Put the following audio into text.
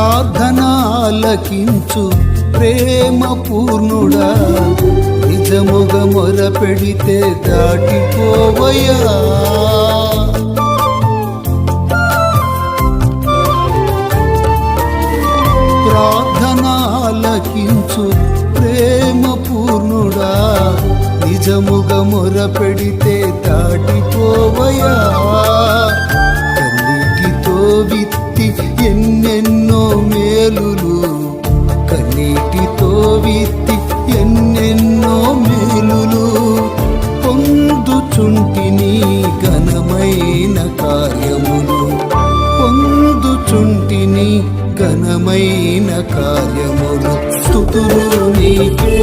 ప్రార్థనాలకించు ప్రేమ పూర్ణుడా, నిజముగ మొర పెడితే దాటిపోవయ్యా. ప్రార్థనాలకించు ప్రేమ పూర్ణుడా, నిజముగ మొర పెడితే దాటిపోవయ్యా. కన్నీటితో విత్తి ఎన్నెన్నో మేలులు, కన్నీటితో విత్తి ఎన్నెన్నో మేలులు పొందుచుంటిని ఘనమైన కార్యములు, పొందుచుంటిని ఘనమైన కార్యములు. స్తుతులు నీకే